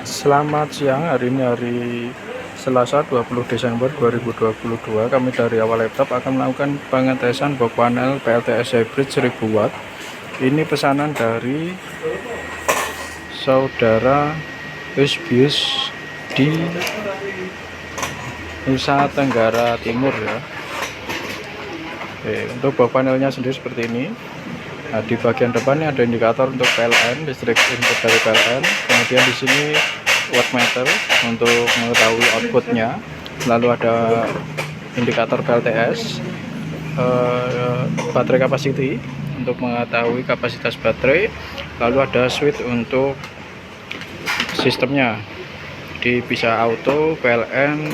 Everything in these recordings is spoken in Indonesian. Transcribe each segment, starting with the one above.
Selamat siang, hari ini hari Selasa 20 Desember 2022. Kami dari Awal Laptop akan melakukan pengetesan box panel PLTS Hybrid 1000 watt. Ini pesanan dari saudara Usbius di Nusa Tenggara Timur ya. Oke, untuk box panelnya sendiri seperti ini. Nah, di bagian depannya ada indikator untuk PLN, listrik input dari PLN. Kemudian di sini wattmeter untuk mengetahui outputnya. Lalu ada indikator PLTS, baterai capacity untuk mengetahui kapasitas baterai. Lalu ada switch untuk sistemnya, di bisa auto, PLN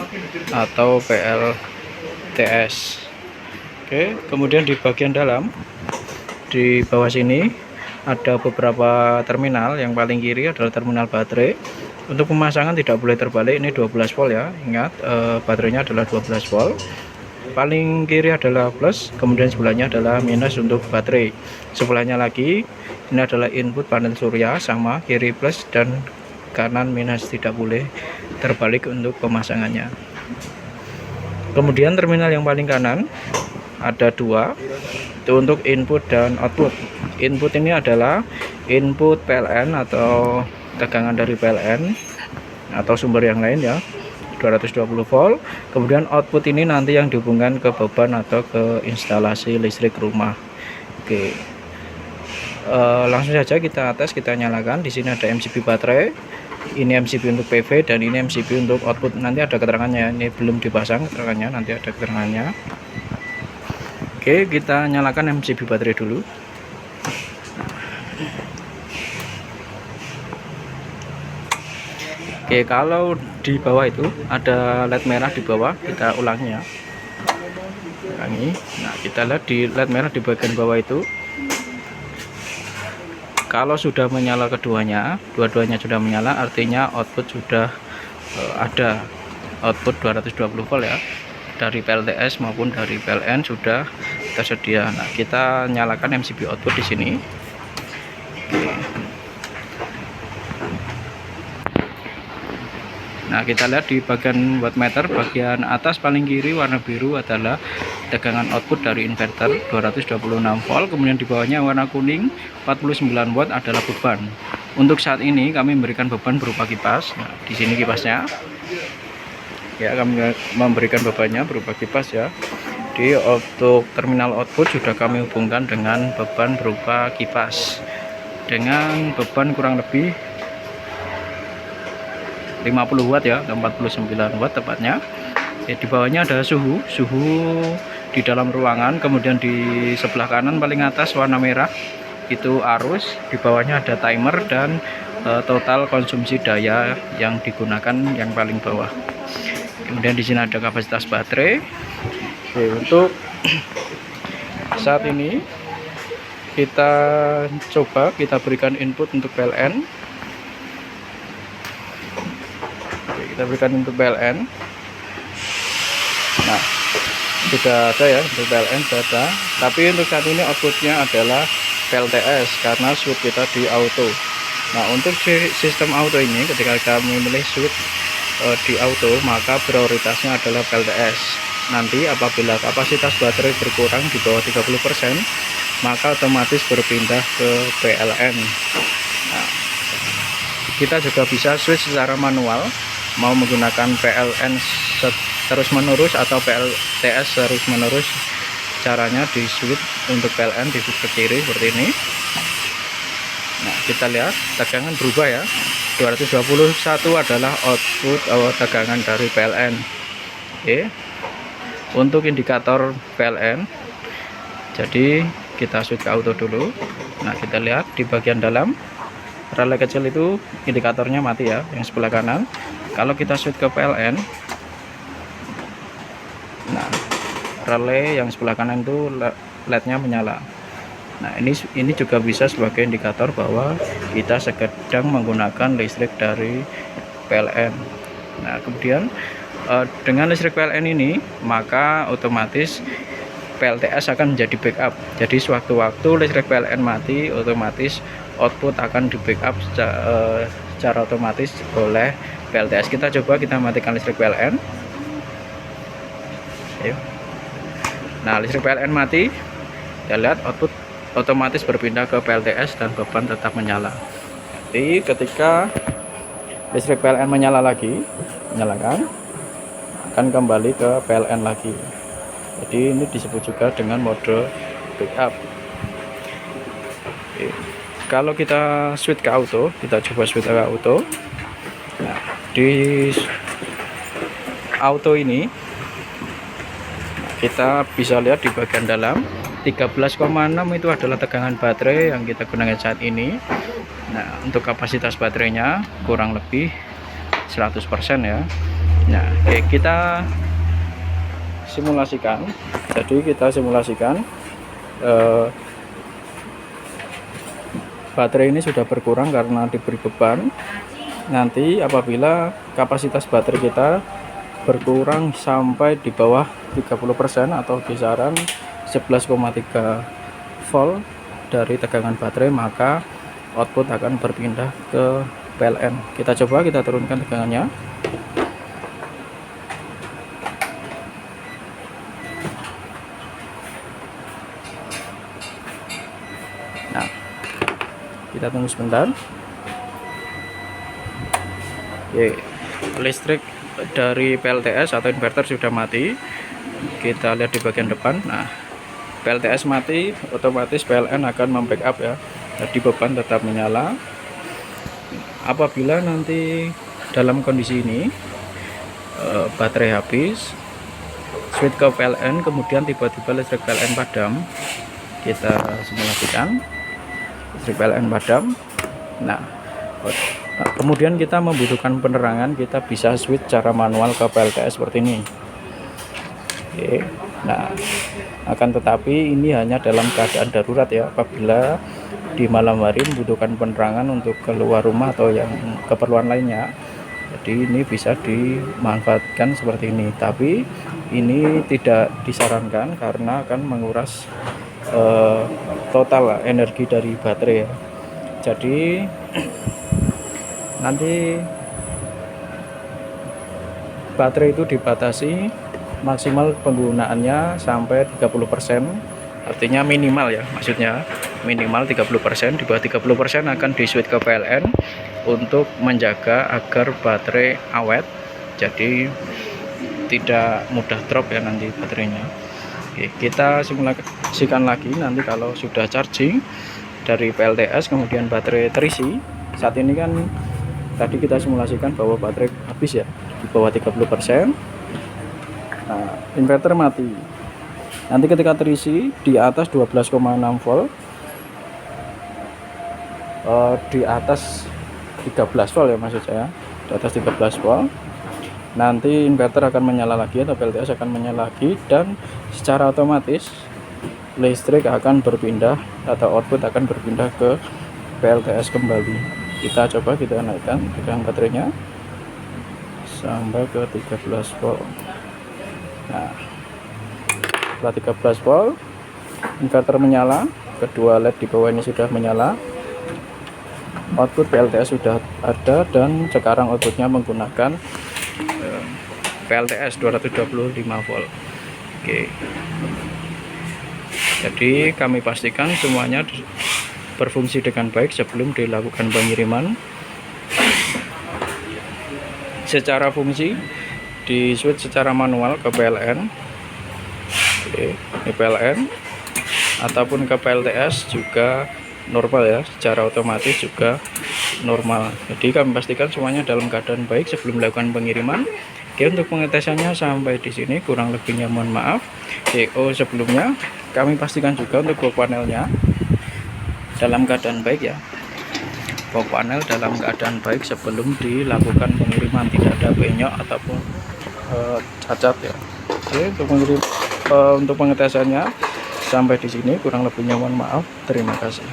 atau PLTS. Oke, kemudian di bagian dalam, di bawah sini ada beberapa terminal. Yang paling kiri adalah terminal baterai. Untuk pemasangan tidak boleh terbalik, ini 12 volt ya, ingat baterainya adalah 12 volt. Paling kiri adalah plus, kemudian sebelahnya adalah minus untuk baterai. Sebelahnya lagi ini adalah input panel surya, sama kiri plus dan kanan minus, tidak boleh terbalik untuk pemasangannya. Kemudian terminal yang paling kanan ada dua, itu untuk input dan output. Input ini adalah input PLN atau tegangan dari PLN atau sumber yang lain ya, 220 volt. Kemudian output ini nanti yang dihubungkan ke beban atau ke instalasi listrik rumah. Oke, langsung saja kita tes, kita nyalakan. Di sini ada MCB baterai, ini MCB untuk PV, dan ini MCB untuk output. Nanti ada keterangannya, ini belum dipasang keterangannya, nanti ada keterangannya. Oke, kita nyalakan MCB baterai dulu. Oke, kalau di bawah itu ada LED merah di bawah, kita ulangi ya. Ulangi. Nah, kita lihat di LED merah di bagian bawah itu. Kalau sudah menyala keduanya, dua-duanya sudah menyala, artinya output sudah ada output 220 volt ya. Dari PLTS maupun dari PLN sudah tersedia. Nah, kita nyalakan MCB output di sini. Nah, kita lihat di bagian wattmeter, bagian atas paling kiri warna biru adalah tegangan output dari inverter 226 volt. Kemudian di bawahnya warna kuning 49 watt adalah beban. Untuk saat ini kami memberikan beban berupa kipas. Nah, di sini kipasnya. Ya, kami memberikan bebannya berupa kipas ya. Di untuk terminal output sudah kami hubungkan dengan beban berupa kipas dengan beban kurang lebih 50 watt ya, 49 watt tepatnya. Di bawahnya ada suhu di dalam ruangan. Kemudian di sebelah kanan paling atas warna merah itu arus, di bawahnya ada timer dan total konsumsi daya yang digunakan yang paling bawah. Kemudian di sini ada kapasitas baterai. Oke, untuk saat ini kita coba kita berikan input untuk PLN. Oke, kita berikan input PLN. Nah, sudah ada ya untuk PLN, sudah ada. Tapi untuk saat ini outputnya adalah PLTS karena switch kita di auto. Nah, untuk sistem auto ini ketika kami memilih switch di auto, maka prioritasnya adalah PLTS. Nanti apabila kapasitas baterai berkurang di bawah 30%, maka otomatis berpindah ke PLN. Nah, kita juga bisa switch secara manual, mau menggunakan PLN terus menerus atau PLTS terus menerus. Caranya di switch untuk PLN di switch ke kiri seperti ini. Nah, kita lihat tegangan berubah ya. 221 adalah output tegangan dari PLN. Oke. Untuk indikator PLN, jadi kita switch ke auto dulu. Nah, kita lihat di bagian dalam relay kecil itu indikatornya mati ya, yang sebelah kanan. Kalau kita switch ke PLN, nah relay yang sebelah kanan itu LED-nya menyala. Nah, ini juga bisa sebagai indikator bahwa kita sedang menggunakan listrik dari PLN. Nah, kemudian dengan listrik PLN ini, maka otomatis PLTS akan menjadi backup. Jadi sewaktu-waktu listrik PLN mati, otomatis output akan di backup secara otomatis oleh PLTS. Kita coba, kita matikan listrik PLN. Ayo. Nah, listrik PLN mati. Kita lihat output otomatis berpindah ke PLTS dan beban tetap menyala. Jadi ketika listrik PLN menyala lagi, menyalakan, akan kembali ke PLN lagi. Jadi ini disebut juga dengan mode backup. Oke. Kalau kita switch ke auto, kita coba switch ke auto. Nah, di auto ini kita bisa lihat di bagian dalam 13,6 itu adalah tegangan baterai yang kita gunakan saat ini. Nah, untuk kapasitas baterainya kurang lebih 100% ya. Nah, oke, kita simulasikan. Jadi kita simulasikan baterai ini sudah berkurang karena diberi beban. Nanti apabila kapasitas baterai kita berkurang sampai di bawah 30% atau kisaran 11,3 volt dari tegangan baterai, maka output akan berpindah ke PLN. Kita coba, kita turunkan tegangannya. Nah, kita tunggu sebentar. Oke, listrik dari PLTS atau inverter sudah mati. Kita lihat di bagian depan. Nah, PLTS mati, otomatis PLN akan membackup ya. Jadi beban tetap menyala. Apabila nanti dalam kondisi ini baterai habis, switch ke PLN, kemudian tiba-tiba listrik PLN padam, kita simulasikan listrik PLN padam. Nah, kemudian kita membutuhkan penerangan, kita bisa switch secara manual ke PLTS seperti ini. Oke. Nah, akan tetapi ini hanya dalam keadaan darurat ya, apabila di malam hari membutuhkan penerangan untuk keluar rumah atau yang keperluan lainnya. Jadi ini bisa dimanfaatkan seperti ini, tapi ini tidak disarankan karena akan menguras total energi dari baterai ya. Jadi nanti baterai itu dibatasi maksimal penggunaannya sampai 30%, artinya minimal ya, maksudnya minimal 30%. Di bawah 30% akan di switch ke PLN untuk menjaga agar baterai awet, jadi tidak mudah drop ya nanti baterainya. Oke, kita simulasikan lagi nanti kalau sudah charging dari PLTS kemudian baterai terisi. Saat ini kan tadi kita simulasikan bahwa baterai habis ya, di bawah 30%. Nah, inverter mati. Nanti ketika terisi di atas 12,6 volt, di atas 13 volt ya maksud saya, di atas 13 volt, nanti inverter akan menyala lagi atau PLTS akan menyala lagi, dan secara otomatis listrik akan berpindah atau output akan berpindah ke PLTS kembali. Kita coba, kita naikkan tegangan baterainya sampai ke 13 volt. Nah, setelah 13 volt inverter menyala, kedua LED di bawah ini sudah menyala, output PLTS sudah ada, dan sekarang outputnya menggunakan PLTS 225 volt. Oke, jadi kami pastikan semuanya berfungsi dengan baik sebelum dilakukan pengiriman. Secara fungsi di switch secara manual ke PLN. Oke, ini PLN ataupun ke PLTS juga normal ya, secara otomatis juga normal. Jadi kami pastikan semuanya dalam keadaan baik sebelum melakukan pengiriman. Oke, untuk pengetesannya sampai di sini, kurang lebihnya mohon maaf. Sebelumnya kami pastikan juga untuk box panelnya dalam keadaan baik ya. Box panel dalam keadaan baik sebelum dilakukan pengiriman, tidak ada penyok ataupun cacat ya. Oke, untuk pengetesannya sampai di sini, kurang lebihnya mohon maaf. Terima kasih.